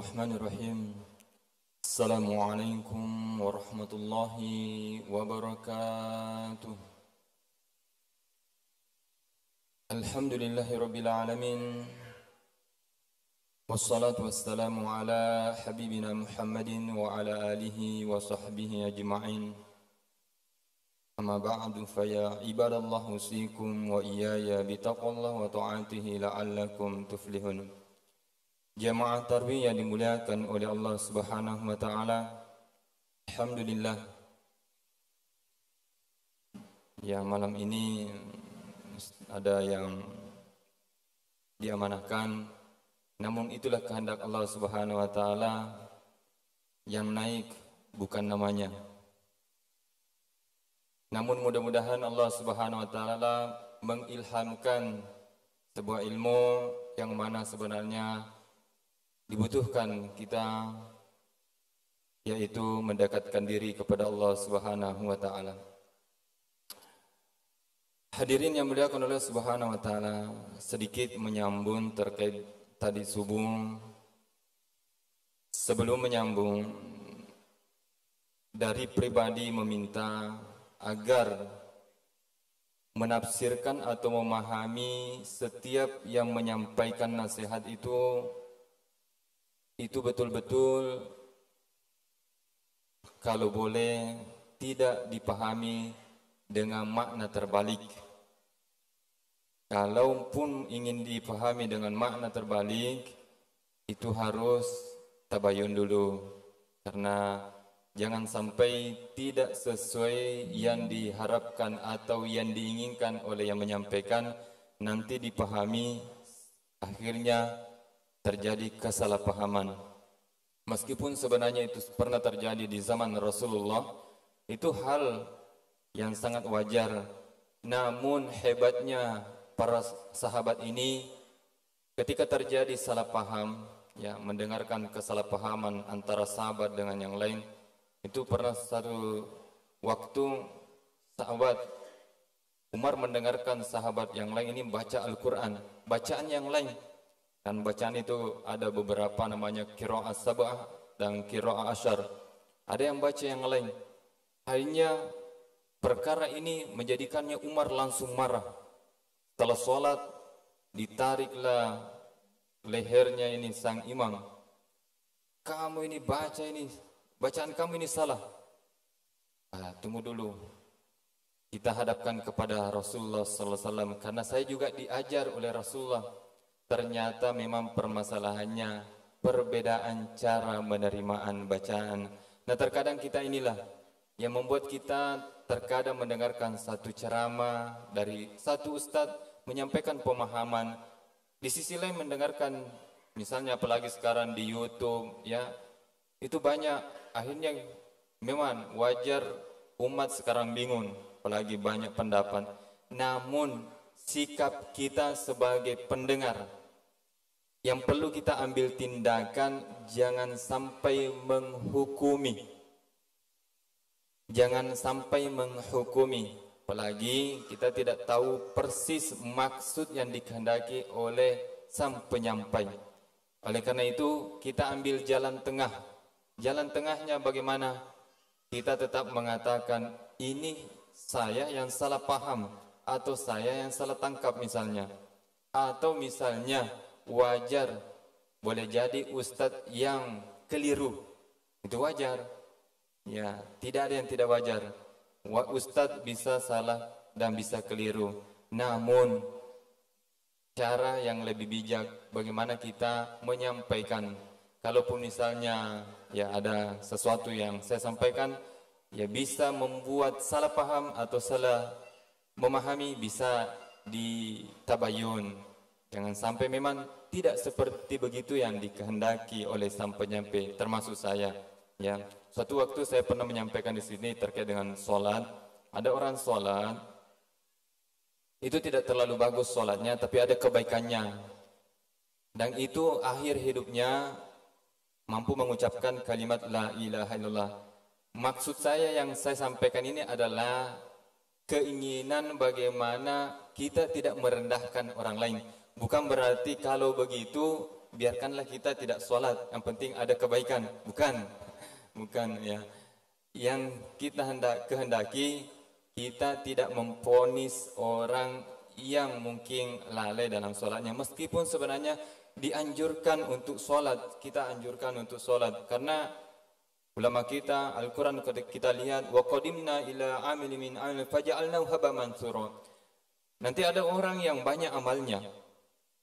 Bismillahirrahmanirrahim. Assalamualaikum warahmatullahi wabarakatuh. Alhamdulillahirabbil alamin. Wassalatu wassalamu ala habibina Muhammadin wa ala alihi wa sahbihi ajma'in. Amma ba'du fa ya ibadallah usikum wa iyaya bitaqwallahi wa ta'atihi la'allakum tuflihun. Jamaah Tarwiyah yang dimuliakan oleh Allah Subhanahu wa taala. Alhamdulillah. Ya, malam ini ada yang diamanahkan, namun itulah kehendak Allah Subhanahu wa taala, yang naik bukan namanya. Namun mudah-mudahan Allah Subhanahu wa taala mengilhamkan sebuah ilmu yang mana sebenarnya dibutuhkan kita, yaitu mendekatkan diri kepada Allah Subhanahu wa taala. Hadirin yang muliakan oleh Subhanahu wa taala, sedikit menyambung terkait tadi subuh. Sebelum menyambung, dari pribadi meminta agar menafsirkan atau memahami setiap yang menyampaikan nasihat itu betul-betul kalau boleh tidak dipahami dengan makna terbalik. Kalaupun ingin dipahami dengan makna terbalik, itu harus tabayun dulu, karena jangan sampai tidak sesuai yang diharapkan atau yang diinginkan oleh yang menyampaikan, nanti dipahami akhirnya terjadi kesalahpahaman. Meskipun sebenarnya itu pernah terjadi di zaman Rasulullah, itu hal yang sangat wajar. Namun hebatnya para sahabat ini, ketika terjadi salah paham, ya, mendengarkan kesalahpahaman antara sahabat dengan yang lain, itu pernah satu waktu sahabat Umar mendengarkan sahabat yang lain ini baca Al-Quran, bacaan yang lain. Dan bacaan itu ada beberapa, namanya qiraah sab'ah dan qiraah asyar. Ada yang baca yang lain. Akhirnya perkara ini menjadikannya Umar langsung marah. Setelah sholat, ditariklah lehernya ini sang imam. Kamu ini baca ini, bacaan kamu ini salah. Tunggu dulu. Kita hadapkan kepada Rasulullah SAW, karena saya juga diajar oleh Rasulullah. Ternyata memang permasalahannya perbedaan cara penerimaan bacaan. Nah, terkadang kita inilah yang membuat kita terkadang mendengarkan satu ceramah dari satu ustadz menyampaikan pemahaman, di sisi lain mendengarkan misalnya apalagi sekarang di YouTube, ya, itu banyak. Akhirnya memang wajar umat sekarang bingung, apalagi banyak pendapat. Namun sikap kita sebagai pendengar yang perlu kita ambil tindakan, jangan sampai menghukumi. Jangan sampai menghukumi. Apalagi kita tidak tahu persis maksud yang dikehendaki oleh sang penyampai. Oleh karena itu, kita ambil jalan tengah. Jalan tengahnya bagaimana? Kita tetap mengatakan, ini saya yang salah paham, atau saya yang salah tangkap misalnya. Atau misalnya, wajar, boleh jadi ustadz yang keliru, itu wajar, ya, tidak ada yang tidak wajar. Ustadz bisa salah dan bisa keliru, namun cara yang lebih bijak bagaimana kita menyampaikan. Kalaupun misalnya ya ada sesuatu yang saya sampaikan ya bisa membuat salah paham atau salah memahami, bisa ditabayun. Jangan sampai memang tidak seperti begitu yang dikehendaki oleh sang penyampai, termasuk saya. Ya, suatu waktu saya pernah menyampaikan di sini terkait dengan sholat. Ada orang sholat, itu tidak terlalu bagus sholatnya, tapi ada kebaikannya. Dan itu akhir hidupnya mampu mengucapkan kalimat la ilaha illallah. Maksud saya yang saya sampaikan ini adalah keinginan bagaimana kita tidak merendahkan orang lain. Bukan berarti kalau begitu biarkanlah kita tidak sholat, yang penting ada kebaikan. Bukan, bukan ya. Yang kita kehendaki, kita tidak memponis orang yang mungkin lalai dalam sholatnya. Meskipun sebenarnya dianjurkan untuk sholat, kita anjurkan untuk sholat. Karena ulama kita, Al-Quran kita lihat, وَقَدِمْنَا إِلَىٰ عَمِلِ مِنْ عَمِلِ فَجَعَلْنَاهُ هَبَاءً مَنْثُورًا. Nanti ada orang yang banyak amalnya,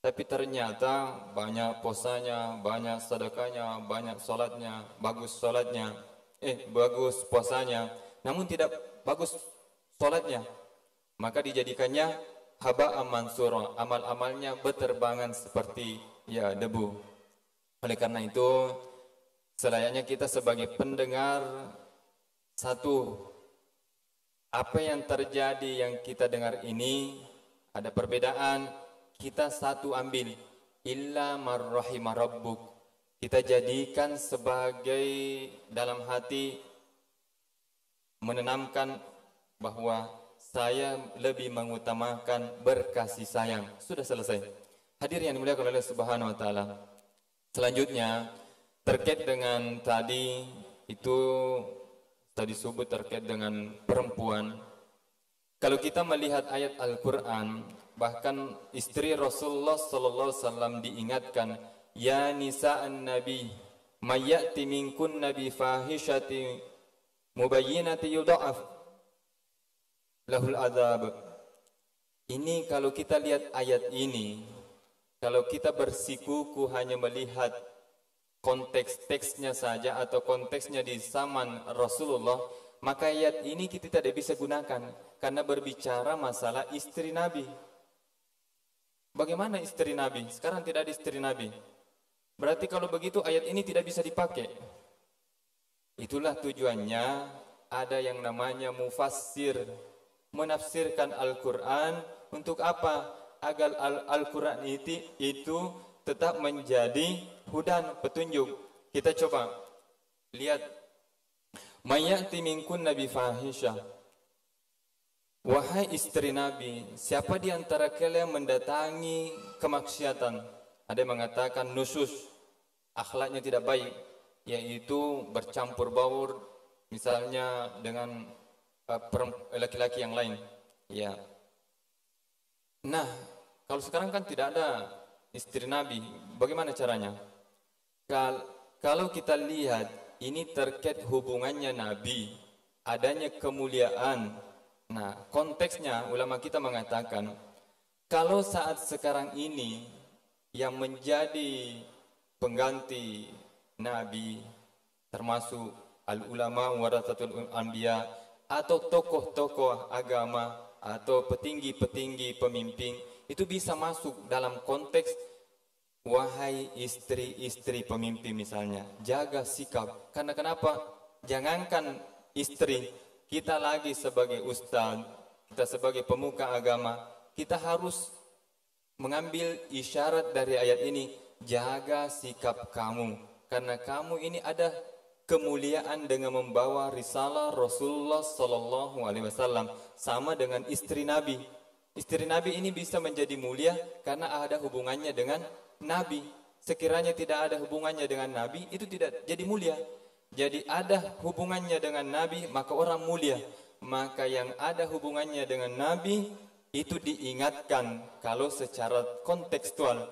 tapi ternyata banyak posanya, banyak sedekahnya, banyak sholatnya, bagus sholatnya, bagus puasanya, namun tidak bagus sholatnya. Maka dijadikannya haba'an mansura, amal-amalnya berterbangan seperti ya debu. Oleh karena itu, selayaknya kita sebagai pendengar, satu, apa yang terjadi yang kita dengar ini ada perbedaan, kita satu ambil illa marrahima rabbuk, kita jadikan sebagai dalam hati menanamkan bahwa saya lebih mengutamakan berkasih sayang. Sudah selesai. Hadirin yang dimuliakan oleh Subhanahu wa taala. Selanjutnya terkait dengan tadi sebut terkait dengan perempuan. Kalau kita melihat ayat Al-Quran, bahkan istri Rasulullah sallallahu alaihi wasallam diingatkan, ya nisa'an nabi mayyati minkun nabi fahishati mubayyinati yudha'af lahul adab. Ini kalau kita lihat ayat ini, kalau kita bersikuku hanya melihat konteks teksnya saja atau konteksnya di zaman Rasulullah, maka ayat ini kita tidak bisa gunakan karena berbicara masalah istri Nabi. Bagaimana istri Nabi? Sekarang tidak ada istri Nabi. Berarti kalau begitu ayat ini tidak bisa dipakai. Itulah tujuannya ada yang namanya mufassir, menafsirkan Al-Quran. Untuk apa? Agar Al-Quran itu tetap menjadi hudan, petunjuk. Kita coba lihat, mayyati minkun nabi fahisha. Wahai istri Nabi, siapa di antara kalian mendatangi kemaksiatan? Ada yang mengatakan nusus, akhlaknya tidak baik, yaitu bercampur baur misalnya dengan laki-laki yang lain. Ya. Nah, kalau sekarang kan tidak ada istri Nabi, bagaimana caranya? Kalau kita lihat ini terkait hubungannya Nabi, adanya kemuliaan. Nah, konteksnya ulama kita mengatakan, kalau saat sekarang ini yang menjadi pengganti Nabi termasuk al-ulama warathatul anbiya atau tokoh-tokoh agama atau petinggi-petinggi pemimpin, itu bisa masuk dalam konteks wahai istri-istri pemimpin misalnya, jaga sikap. Karena kenapa? Jangankan istri, kita lagi sebagai ustaz, kita sebagai pemuka agama, kita harus mengambil isyarat dari ayat ini, jaga sikap kamu. Karena kamu ini ada kemuliaan dengan membawa risalah Rasulullah sallallahu alaihi wasallam, sama dengan istri Nabi. Istri Nabi ini bisa menjadi mulia karena ada hubungannya dengan Nabi. Sekiranya tidak ada hubungannya dengan Nabi, itu tidak jadi mulia. Jadi ada hubungannya dengan Nabi, maka orang mulia. Maka yang ada hubungannya dengan Nabi itu diingatkan kalau secara kontekstual.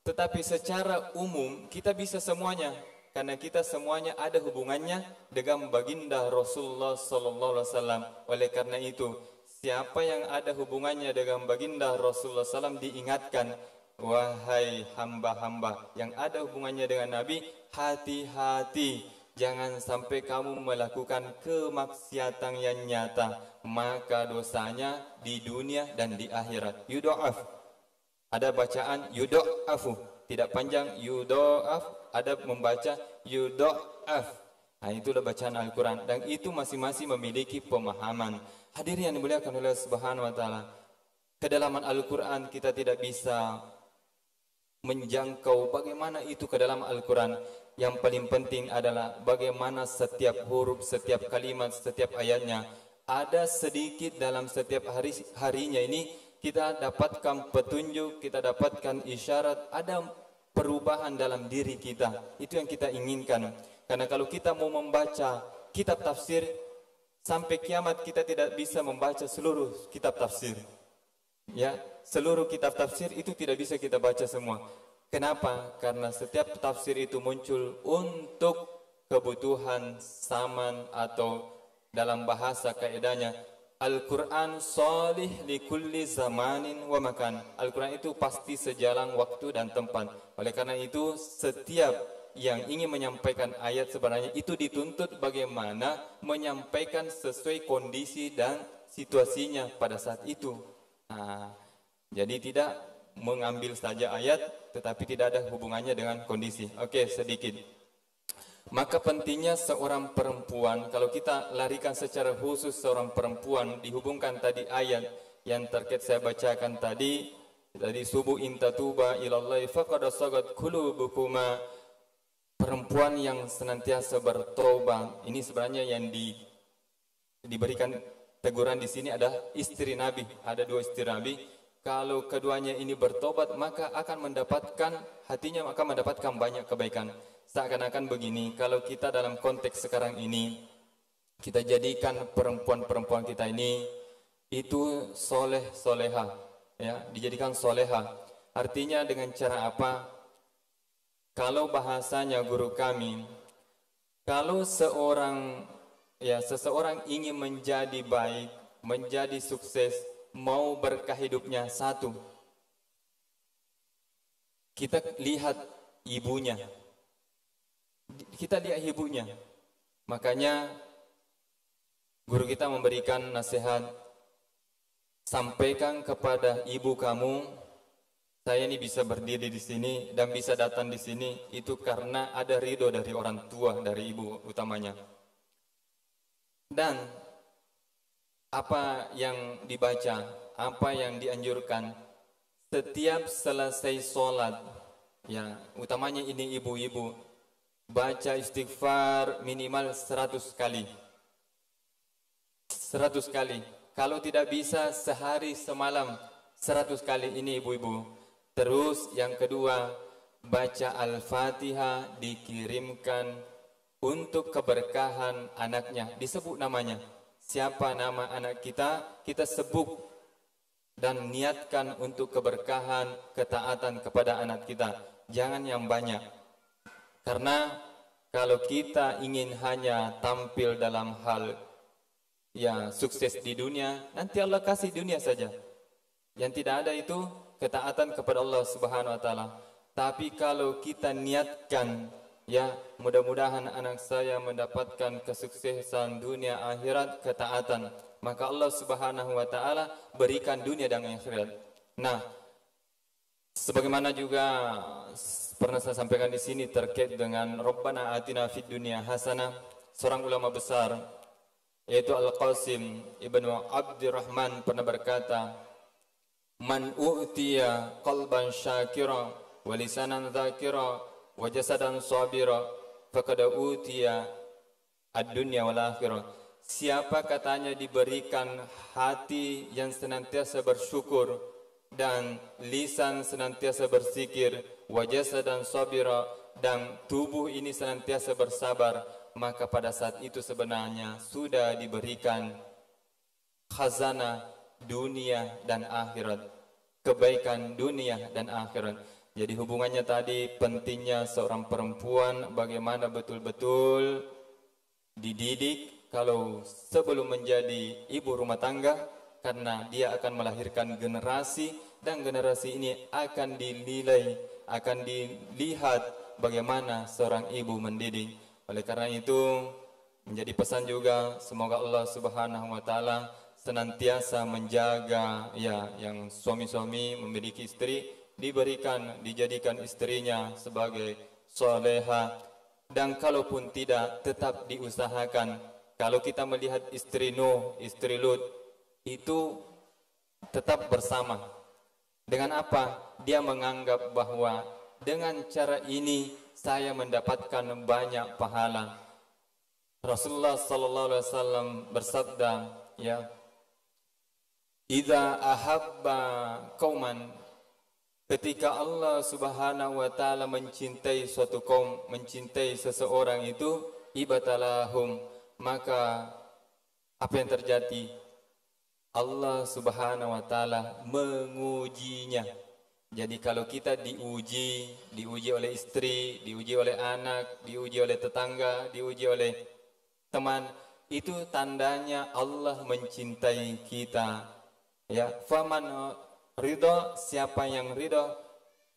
Tetapi secara umum kita bisa semuanya, karena kita semuanya ada hubungannya dengan baginda Rasulullah sallallahu alaihi wasallam. Oleh karena itu, siapa yang ada hubungannya dengan baginda Rasulullah SAW diingatkan, wahai hamba-hamba yang ada hubungannya dengan Nabi, hati-hati. Jangan sampai kamu melakukan kemaksiatan yang nyata, maka dosanya di dunia dan di akhirat. Yudha'af. Ada bacaan yudha'afu, tidak panjang yudha'af, ada membaca yudha'af. Nah, itulah bacaan Al-Quran, dan itu masing-masing memiliki pemahaman. Hadirin yang dimuliakan oleh Subhanahu wa taala, kedalaman Al-Quran kita tidak bisa menjangkau bagaimana itu ke dalam Al-Quran. Yang paling penting adalah bagaimana setiap huruf, setiap kalimat, setiap ayatnya. Ada sedikit dalam setiap harinya ini kita dapatkan petunjuk, kita dapatkan isyarat, ada perubahan dalam diri kita. Itu yang kita inginkan. Karena kalau kita mau membaca kitab tafsir, sampai kiamat kita tidak bisa membaca seluruh kitab tafsir. Ya, seluruh kitab tafsir itu tidak bisa kita baca semua. Kenapa? Karena setiap tafsir itu muncul untuk kebutuhan zaman atau dalam bahasa kaidahnya Al-Quran salih li kulli zamanin wa makan. Al-Quran itu pasti sejalan waktu dan tempat. Oleh karena itu setiap yang ingin menyampaikan ayat sebenarnya itu dituntut bagaimana menyampaikan sesuai kondisi dan situasinya pada saat itu. Nah, jadi tidak mengambil saja ayat tetapi tidak ada hubungannya dengan kondisi. Oke, sedikit. Maka pentingnya seorang perempuan, kalau kita larikan secara khusus seorang perempuan, dihubungkan tadi ayat yang terkait saya bacakan tadi subuh intatuba ilallahi faqad sagat qulubukuma, perempuan yang senantiasa bertobat. Ini sebenarnya yang diberikan teguran di sini ada istri Nabi, ada dua istri Nabi. Kalau keduanya ini bertobat maka akan mendapatkan hatinya akan mendapatkan banyak kebaikan. Seakan-akan begini, kalau kita dalam konteks sekarang ini kita jadikan perempuan-perempuan kita ini itu soleh soleha, ya, dijadikan soleha. Artinya dengan cara apa? Kalau bahasanya guru kami, kalau seseorang ingin menjadi baik, menjadi sukses, mau berkah hidupnya, satu, kita lihat ibunya. Kita lihat ibunya. Makanya guru kita memberikan nasihat, sampaikan kepada ibu kamu, saya ini bisa berdiri di sini dan bisa datang di sini itu karena ada ridho dari orang tua, dari ibu utamanya. Dan apa yang dibaca, apa yang dianjurkan setiap selesai sholat, ya utamanya ini ibu-ibu, baca istighfar minimal 100 kali. 100 kali. Kalau tidak bisa sehari semalam 100 kali ini ibu-ibu. Terus yang kedua, baca Al-Fatihah dikirimkan untuk keberkahan anaknya. Disebut namanya. Siapa nama anak kita, kita sebut dan niatkan untuk keberkahan, ketaatan kepada anak kita. Jangan yang banyak. Karena kalau kita ingin hanya tampil dalam hal ya sukses di dunia, nanti Allah kasih dunia saja. Yang tidak ada itu ketaatan kepada Allah Subhanahu wa taala. Tapi kalau kita niatkan, ya mudah-mudahan anak saya mendapatkan kesuksesan dunia akhirat, ketaatan, maka Allah Subhanahu wa taala berikan dunia dan akhirat. Nah, sebagaimana juga pernah saya sampaikan di sini terkait dengan Rabbana atina fid dunya hasanah, seorang ulama besar yaitu Al-Qasim Ibnu Abdurrahman pernah berkata, man u'tiya qalban syakira wa lisanan dzakira wa jasadan sabira faqad utiya ad-dunya wal akhirah. Siapa katanya diberikan hati yang senantiasa bersyukur dan lisan senantiasa berzikir, wajah dan sabira, dan tubuh ini senantiasa bersabar, maka pada saat itu sebenarnya sudah diberikan khazanah dunia dan akhirat, kebaikan dunia dan akhirat. Jadi hubungannya tadi pentingnya seorang perempuan bagaimana betul-betul dididik kalau sebelum menjadi ibu rumah tangga, karena dia akan melahirkan generasi dan generasi ini akan dinilai, akan dilihat bagaimana seorang ibu mendidik. Oleh karena itu menjadi pesan juga semoga Allah Subhanahu wa taala senantiasa menjaga ya yang suami-suami memiliki istri dijadikan istrinya sebagai soleha, dan kalaupun tidak tetap diusahakan. Kalau kita melihat istri Nuh, istri Lut itu tetap bersama. Dengan apa? Dia menganggap bahwa dengan cara ini saya mendapatkan banyak pahala. Rasulullah sallallahu alaihi wasallam bersabda, ya, "Idza ahabba qauman Ketika Allah Subhanahu wa taala mencintai suatu kaum, mencintai seseorang itu, ibatalahum, maka apa yang terjadi? Allah Subhanahu wa taala mengujinya. Jadi kalau kita diuji oleh istri, diuji oleh anak, diuji oleh tetangga, diuji oleh teman, itu tandanya Allah mencintai kita. Ya, faman ridha, siapa yang ridha,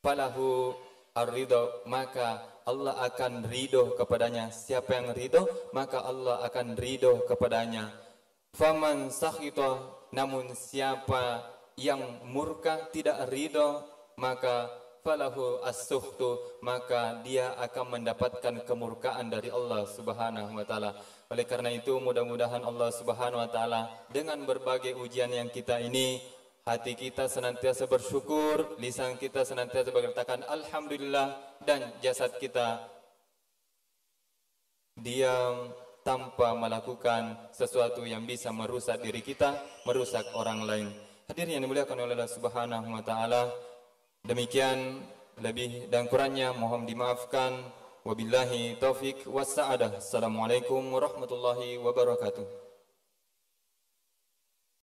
falahu ar-ridha, maka Allah akan ridho kepadanya. Siapa yang ridho, maka Allah akan ridho kepadanya. Faman sakhita, namun siapa yang murka, tidak ridho, maka falahu as-sukhtu, maka dia akan mendapatkan kemurkaan dari Allah Subhanahu wa taala. Oleh karena itu, mudah-mudahan Allah Subhanahu wa taala dengan berbagai ujian yang kita ini, hati kita senantiasa bersyukur, lisan kita senantiasa berkatakan alhamdulillah, dan jasad kita diam tanpa melakukan sesuatu yang bisa merusak diri kita, merusak orang lain. Hadirin yang dimuliakan oleh Allah Subhanahu wa taala, demikian lebih dan kurangnya mohon dimaafkan. Wabillahi taufik wassa'adah. Assalamualaikum warahmatullahi wabarakatuh.